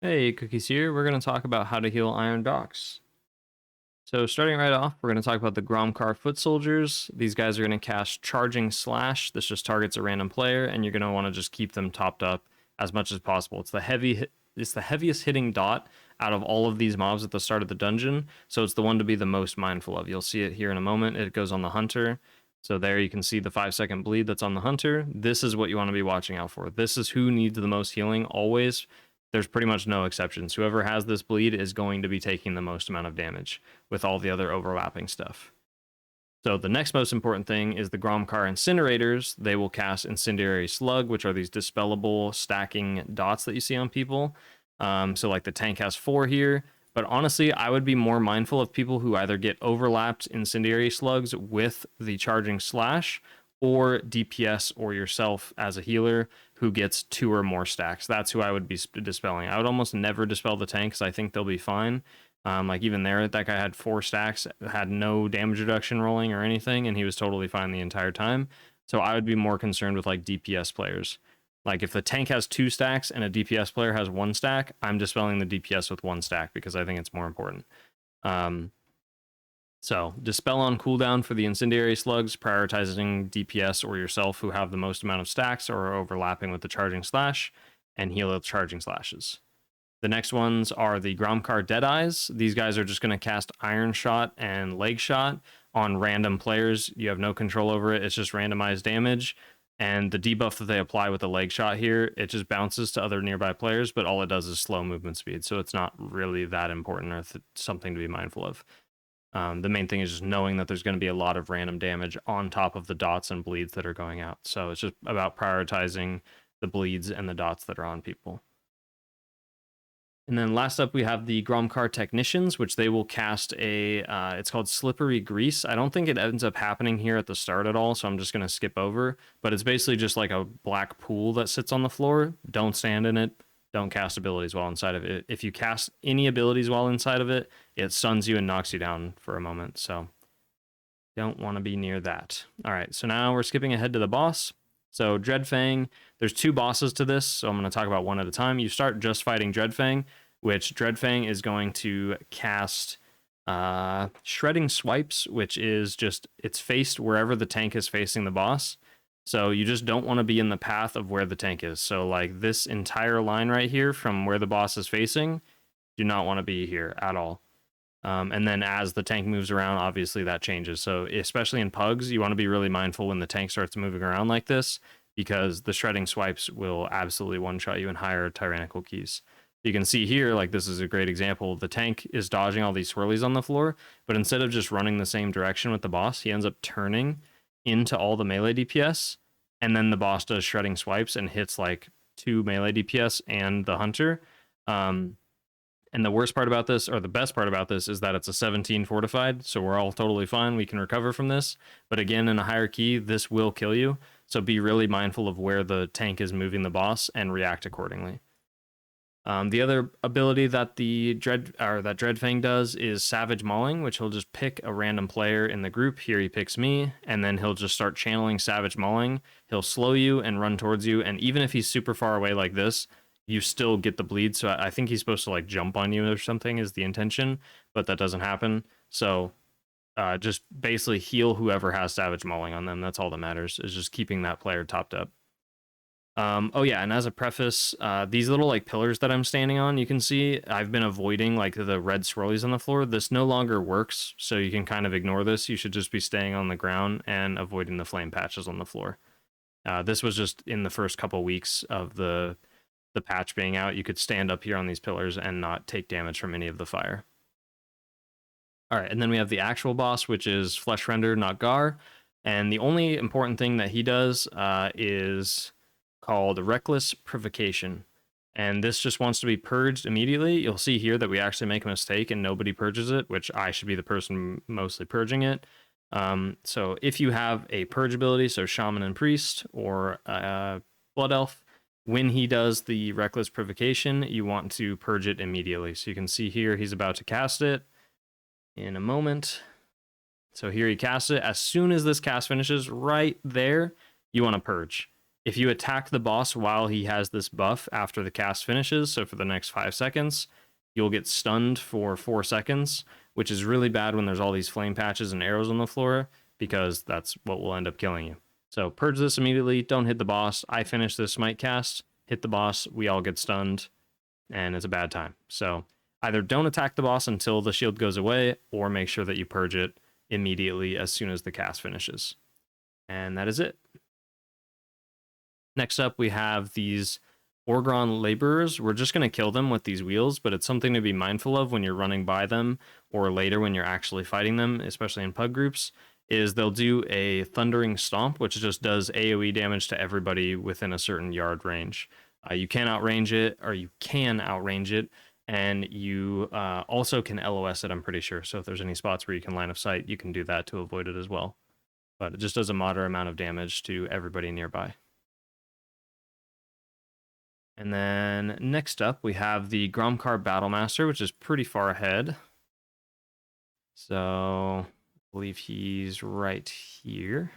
Hey, Cookies here. We're going to talk about how to heal Iron Docs. So starting right off, we're going to talk about the Gromkar Footsoldiers. These guys are going to cast Charging Slash. This just targets a random player, and you're going to want to just keep them topped up as much as possible. It's the heaviest hitting dot out of all of these mobs at the start of the dungeon, so it's the one to be the most mindful of. You'll see it here in a moment. It goes on the Hunter. So there you can see the 5-second bleed that's on the Hunter. This is what you want to be watching out for. This is who needs the most healing always. There's pretty much no exceptions. Whoever has this bleed is going to be taking the most amount of damage with all the other overlapping stuff. So the next most important thing is the Gromkar Incinerators. They will cast Incendiary Slug, which are these dispellable stacking dots that you see on people. So like the tank has 4 here, but honestly, I would be more mindful of people who either get overlapped Incendiary Slugs with the Charging Slash, or DPS or yourself as a healer who gets 2 or more stacks. That's who I would be dispelling. I would almost never dispel the tank because I think they'll be fine. Like even there, that guy had 4 stacks, had no damage reduction rolling or anything, and he was totally fine the entire time. So I would be more concerned with like DPS players. Like if the tank has 2 stacks and a DPS player has 1 stack, I'm dispelling the DPS with 1 stack because I think it's more important. So dispel on cooldown for the Incendiary Slugs, prioritizing DPS or yourself who have the most amount of stacks or are overlapping with the Charging Slash, and heal with Charging Slashes. The next ones are the Gromkar Deadeyes. These guys are just going to cast Iron Shot and Leg Shot on random players. You have no control over it. It's just randomized damage. And the debuff that they apply with the Leg Shot here, it just bounces to other nearby players, but all it does is slow movement speed. So it's not really that important or something to be mindful of. The main thing is just knowing that there's going to be a lot of random damage on top of the dots and bleeds that are going out. So it's just about prioritizing the bleeds and the dots that are on people. And then last up, we have the Gromkar Technicians, which they will cast it's called Slippery Grease. I don't think it ends up happening here at the start at all, so I'm just going to skip over. But it's basically just like a black pool that sits on the floor. Don't stand in it. Don't cast abilities while inside of it. If you cast any abilities while inside of it, it stuns you and knocks you down for a moment. So don't want to be near that. All right, so now we're skipping ahead to the boss. So Dreadfang, there's 2 bosses to this, so I'm going to talk about one at a time. You start just fighting Dreadfang, which Dreadfang is going to cast Shredding Swipes, which is just, it's faced wherever the tank is facing the boss. So you just don't want to be in the path of where the tank is. So like this entire line right here from where the boss is facing, do not want to be here at all. And then as the tank moves around, obviously that changes. So especially in pugs, you want to be really mindful when the tank starts moving around like this, because the Shredding Swipes will absolutely one-shot you in higher tyrannical keys. You can see here, like this is a great example. The tank is dodging all these swirlies on the floor, but instead of just running the same direction with the boss, he ends up turning into all the melee DPS, and then the boss does Shredding Swipes and hits like 2 melee DPS and the Hunter. And the worst part about this, or the best part about this, is that it's a 17 fortified, so we're all totally fine. We can recover from this. But again, in a higher key, this will kill you. So be really mindful of where the tank is moving the boss and react accordingly. The other ability that that Dreadfang does is Savage Mauling, which he'll just pick a random player in the group. Here he picks me, and then he'll just start channeling Savage Mauling. He'll slow you and run towards you, and even if he's super far away like this, you still get the bleed. So I think he's supposed to like jump on you or something is the intention, but that doesn't happen. So just basically heal whoever has Savage Mauling on them. That's all that matters, is just keeping that player topped up. Oh yeah, and as a preface, these little like pillars that I'm standing on, you can see I've been avoiding like the red swirlies on the floor. This no longer works, so you can kind of ignore this. You should just be staying on the ground and avoiding the flame patches on the floor. This was just in the first couple weeks of the patch being out. You could stand up here on these pillars and not take damage from any of the fire. All right, and then we have the actual boss, which is Fleshrender, not Gar. And the only important thing that he does is called Reckless Provocation. And this just wants to be purged immediately. You'll see here that we actually make a mistake and nobody purges it, which I should be the person mostly purging it. So if you have a purge ability, so Shaman and Priest or Blood Elf, when he does the Reckless Provocation, you want to purge it immediately. So you can see here he's about to cast it in a moment. So here he casts it. As soon as this cast finishes, right there, you want to purge. If you attack the boss while he has this buff after the cast finishes, so for the next 5 seconds, you'll get stunned for 4 seconds, which is really bad when there's all these flame patches and arrows on the floor, because that's what will end up killing you. So purge this immediately, don't hit the boss. I finish this smite cast, hit the boss, we all get stunned, and it's a bad time. So either don't attack the boss until the shield goes away, or make sure that you purge it immediately as soon as the cast finishes. And that is it. Next up, we have these Ogron Laborers. We're just going to kill them with these wheels, but it's something to be mindful of when you're running by them, or later when you're actually fighting them, especially in pug groups, is they'll do a Thundering Stomp, which just does AoE damage to everybody within a certain yard range. You can outrange it, and you also can LOS it, I'm pretty sure. So if there's any spots where you can line of sight, you can do that to avoid it as well. But it just does a moderate amount of damage to everybody nearby. And then next up, we have the Gromkar Battlemaster, which is pretty far ahead. So I believe he's right here.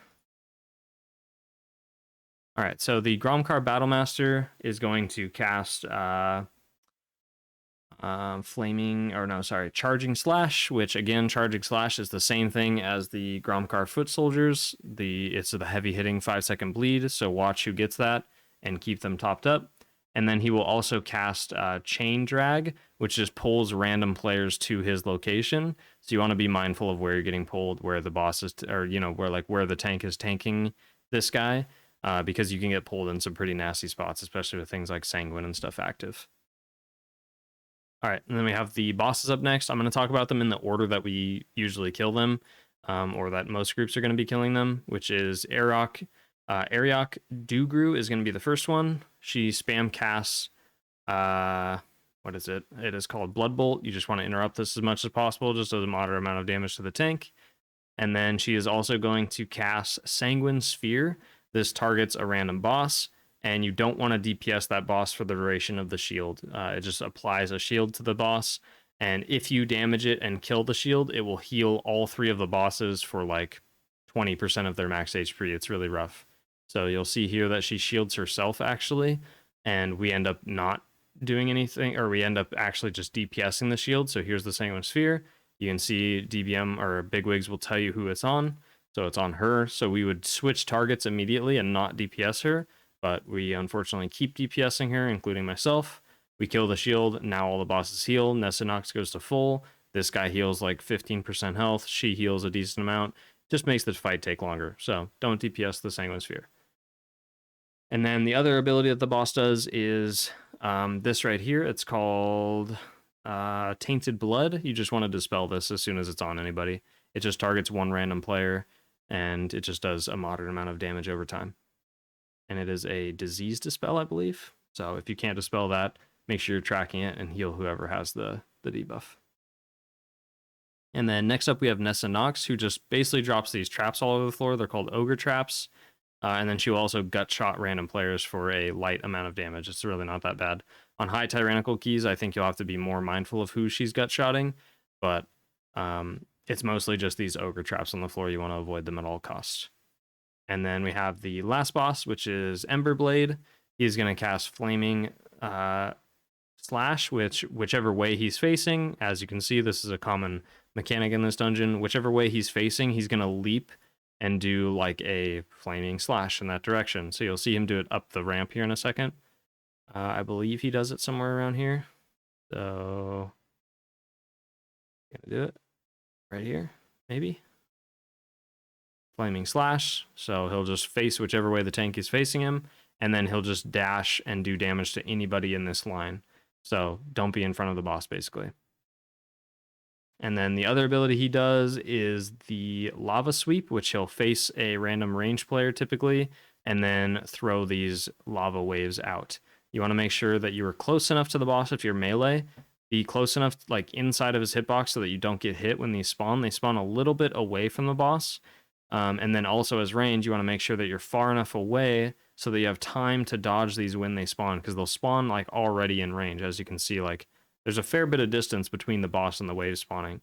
All right, so the Gromkar Battlemaster is going to cast Charging Slash, which again, Charging Slash is the same thing as the Gromkar Footsoldiers. It's the heavy hitting 5-second bleed, so watch who gets that and keep them topped up. And then he will also cast Chain Drag, which just pulls random players to his location. So you want to be mindful of where you're getting pulled, where the boss is, where the tank is tanking this guy, because you can get pulled in some pretty nasty spots, especially with things like Sanguine and stuff active. All right, and then we have the bosses up next. I'm going to talk about them in the order that we usually kill them, or that most groups are going to be killing them, which is Ariok. Ariok Dugru is going to be the first one. She spam casts, what is it? It is called Blood Bolt. You just want to interrupt this as much as possible, just does a moderate amount of damage to the tank. And then she is also going to cast Sanguine Sphere. This targets a random boss, and you don't want to DPS that boss for the duration of the shield. It just applies a shield to the boss, and if you damage it and kill the shield, it will heal all 3 of the bosses for like 20% of their max HP. It's really rough. So you'll see here that she shields herself, actually, and we end up not doing anything, or we end up actually just DPSing the shield. So here's the Sanguine Sphere. You can see DBM or Bigwigs will tell you who it's on. So it's on her. So we would switch targets immediately and not DPS her, but we unfortunately keep DPSing her, including myself. We kill the shield. Now all the bosses heal. Nesinox goes to full. This guy heals like 15% health. She heals a decent amount. Just makes the fight take longer. So don't DPS the Sanguine Sphere. And then the other ability that the boss does is this right here. It's called Tainted Blood. You just want to dispel this as soon as it's on anybody. It just targets one random player, and it just does a moderate amount of damage over time. And it is a disease dispel, I believe. So if you can't dispel that, make sure you're tracking it and heal whoever has the debuff. And then next up we have Nessa Nox, who just basically drops these traps all over the floor. They're called Ogre Traps. And then she will also gut shot random players for a light amount of damage. It's really not that bad. On high tyrannical keys, I think you'll have to be more mindful of who she's gut shotting, but it's mostly just these ogre traps on the floor. You want to avoid them at all costs. And then we have the last boss, which is Emberblade. He's going to cast Flaming Slash, whichever way he's facing. As you can see, this is a common mechanic in this dungeon. Whichever way he's facing, he's going to leap and do like a flaming slash in that direction. So you'll see him do it up the ramp here in a second. I believe he does it somewhere around here. So gonna do it right here, maybe. Flaming slash. So he'll just face whichever way the tank is facing him, and then he'll just dash and do damage to anybody in this line. So don't be in front of the boss, basically. And then the other ability he does is the Lava Sweep, which he'll face a random range player typically, and then throw these lava waves out. You want to make sure that you are close enough to the boss if you're melee. Be close enough, like inside of his hitbox, so that you don't get hit when these spawn. They spawn a little bit away from the boss. And then also as range, you want to make sure that you're far enough away so that you have time to dodge these when they spawn, because they'll spawn like already in range. As you can see, like there's a fair bit of distance between the boss and the wave spawning.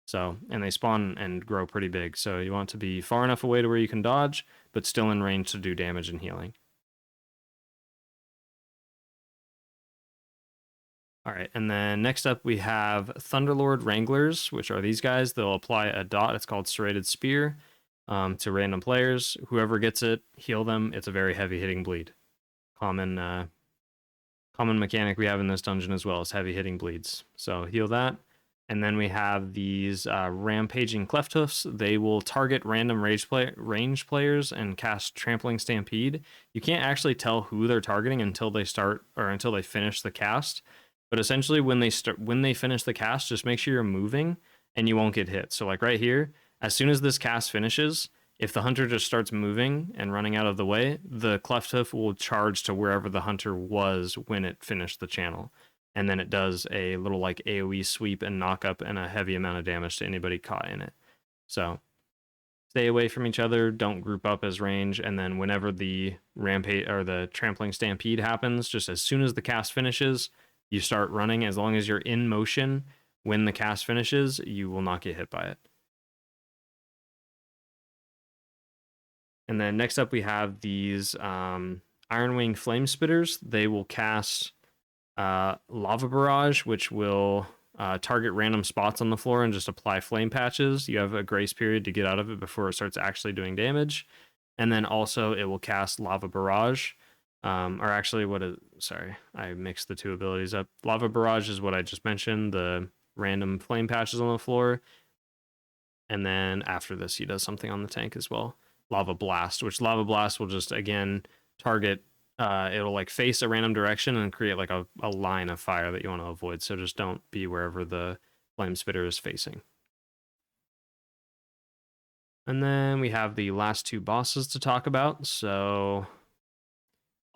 So, and they spawn and grow pretty big. So you want to be far enough away to where you can dodge, but still in range to do damage and healing. All right, and then next up we have Thunderlord Wranglers, which are these guys. They'll apply a dot. It's called Serrated Spear to random players. Whoever gets it, heal them. It's a very heavy hitting bleed. Common mechanic we have in this dungeon as well is heavy hitting bleeds. So heal that. And then we have these Rampaging Clefthoofs. They will target random range players and cast Trampling Stampede. You can't actually tell who they're targeting until they finish the cast. But essentially, when they finish the cast, just make sure you're moving and you won't get hit. So like right here, as soon as this cast finishes, if the hunter just starts moving and running out of the way, the Clefthoof will charge to wherever the hunter was when it finished the channel. And then it does a little like AoE sweep and knock up and a heavy amount of damage to anybody caught in it. So stay away from each other, don't group up as range, and then whenever the rampage or the trampling stampede happens, just as soon as the cast finishes, you start running. As long as you're in motion when the cast finishes, you will not get hit by it. And then next up we have these Ironwing Flamespitters. They will cast Lava Barrage, which will target random spots on the floor and just apply flame patches. You have a grace period to get out of it before it starts actually doing damage. And then also it will cast Lava Barrage. Sorry, I mixed the two abilities up. Lava Barrage is what I just mentioned, the random flame patches on the floor. And then after this, he does something on the tank as well. Lava Blast, which Lava Blast will just, again, target, it'll like face a random direction and create like a line of fire that you want to avoid. So just don't be wherever the flame spitter is facing. And then we have the last two bosses to talk about. So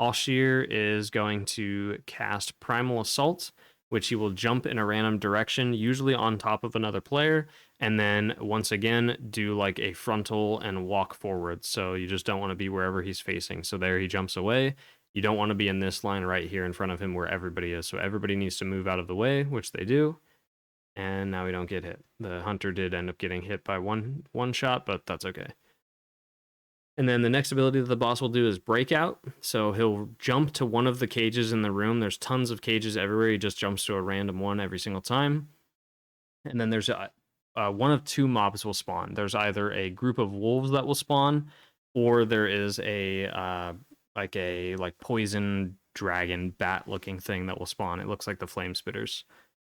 Alshir is going to cast Primal Assault, which he will jump in a random direction, usually on top of another player, and then once again do like a frontal and walk forward. So you just don't want to be wherever he's facing. So there he jumps away. You don't want to be in this line right here in front of him where everybody is. So everybody needs to move out of the way, which they do. And now we don't get hit. The hunter did end up getting hit by one shot, but that's okay. And then the next ability that the boss will do is Breakout. So he'll jump to one of the cages in the room. There's tons of cages everywhere. He just jumps to a random one every single time. And then there's one of two mobs will spawn. There's either a group of wolves that will spawn, or there is a poison dragon bat looking thing that will spawn. It looks like the flame spitters.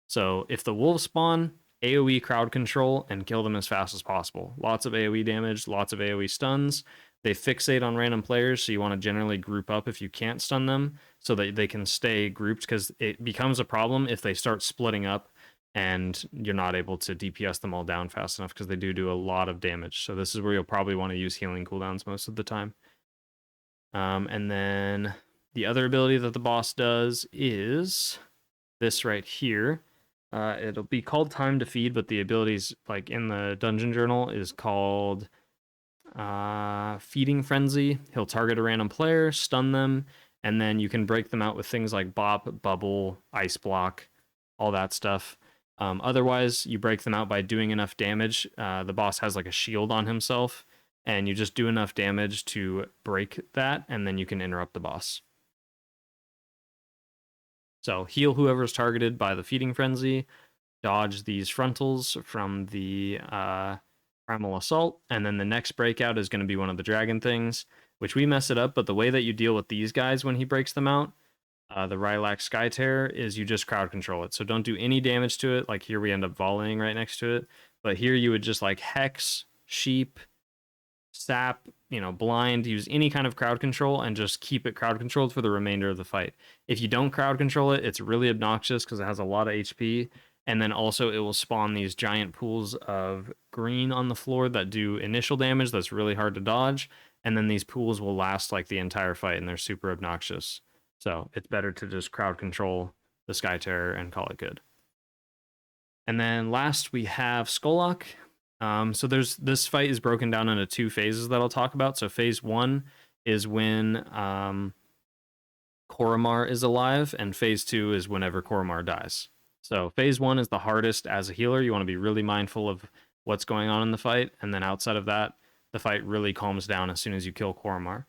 So if the wolves spawn, AoE crowd control and kill them as fast as possible. Lots of AoE damage, lots of AoE stuns. They fixate on random players, so you want to generally group up if you can't stun them so that they can stay grouped, because it becomes a problem if they start splitting up and you're not able to DPS them all down fast enough, because they do a lot of damage. So this is where you'll probably want to use healing cooldowns most of the time. And then the other ability that the boss does is this right here. It'll be called Time to Feed, but the abilities, like in the dungeon journal, is called Feeding Frenzy. He'll target a random player, stun them, and then you can break them out with things like Bop, Bubble, Ice Block, all that stuff. Otherwise, you break them out by doing enough damage. The boss has like a shield on himself, and you just do enough damage to break that, and then you can interrupt the boss. So heal whoever's targeted by the Feeding Frenzy, dodge these frontals from the Primal Assault, and then the next breakout is going to be one of the dragon things, which we mess it up, but the way that you deal with these guys when he breaks them out, the Rylak Sky Terror, is you just crowd control it. So don't do any damage to it. Like here we end up volleying right next to it, but here you would just like Hex, Sheep, Sap, blind, use any kind of crowd control and just keep it crowd controlled for the remainder of the fight. If you don't crowd control it, it's really obnoxious because it has a lot of HP. And then also it will spawn these giant pools of green on the floor that do initial damage that's really hard to dodge. And then these pools will last like the entire fight, and they're super obnoxious. So it's better to just crowd control the Sky Terror and call it good. And then last we have Skolok. So this fight is broken down into two phases that I'll talk about. So phase 1 is when Koromar is alive, and phase 2 is whenever Koromar dies. So phase 1 is the hardest as a healer. You want to be really mindful of what's going on in the fight, and then outside of that, the fight really calms down as soon as you kill Koromar.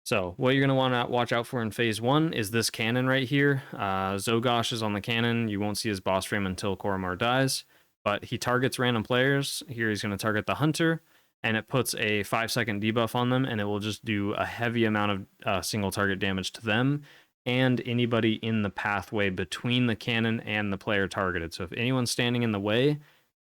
So what you're going to want to watch out for in phase 1 is this cannon right here. Zogosh is on the cannon. You won't see his boss frame until Koromar dies, but he targets random players. Here he's going to target the hunter, and it puts a 5-second debuff on them, and it will just do a heavy amount of single target damage to them and anybody in the pathway between the cannon and the player targeted. So if anyone's standing in the way,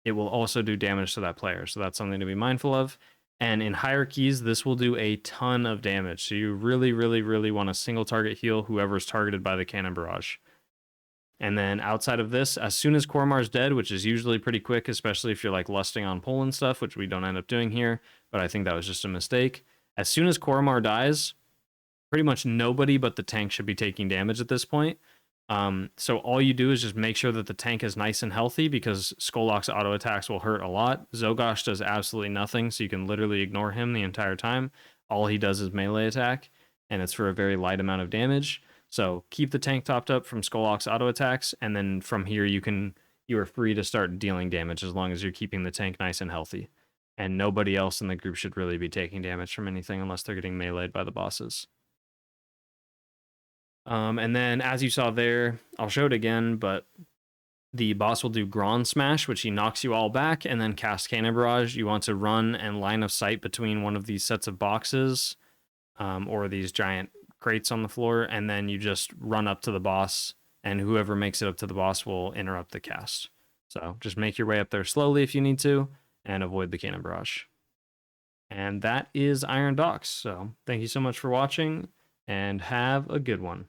it will also do damage to that player. So that's something to be mindful of. And in hierarchies, this will do a ton of damage. So you really, really, really want to single target heal whoever's targeted by the cannon barrage. And then outside of this, as soon as Koromar's dead, which is usually pretty quick, especially if you're like lusting on pull and stuff, which we don't end up doing here, but I think that was just a mistake. As soon as Koromar dies, pretty much nobody but the tank should be taking damage at this point. So all you do is just make sure that the tank is nice and healthy, because Skolok's auto attacks will hurt a lot. Zogosh does absolutely nothing, so you can literally ignore him the entire time. All he does is melee attack, and it's for a very light amount of damage. So keep the tank topped up from Skolok's auto attacks, and then from here you are free to start dealing damage as long as you're keeping the tank nice and healthy. And nobody else in the group should really be taking damage from anything unless they're getting meleeed by the bosses. And then, as you saw there, I'll show it again, but the boss will do Gron Smash, which he knocks you all back, and then cast Cannon Barrage. You want to run and line of sight between one of these sets of boxes, or these giant crates on the floor, and then you just run up to the boss, and whoever makes it up to the boss will interrupt the cast. So just make your way up there slowly if you need to, and avoid the Cannon Barrage. And that is Iron Docks. So thank you so much for watching, and have a good one.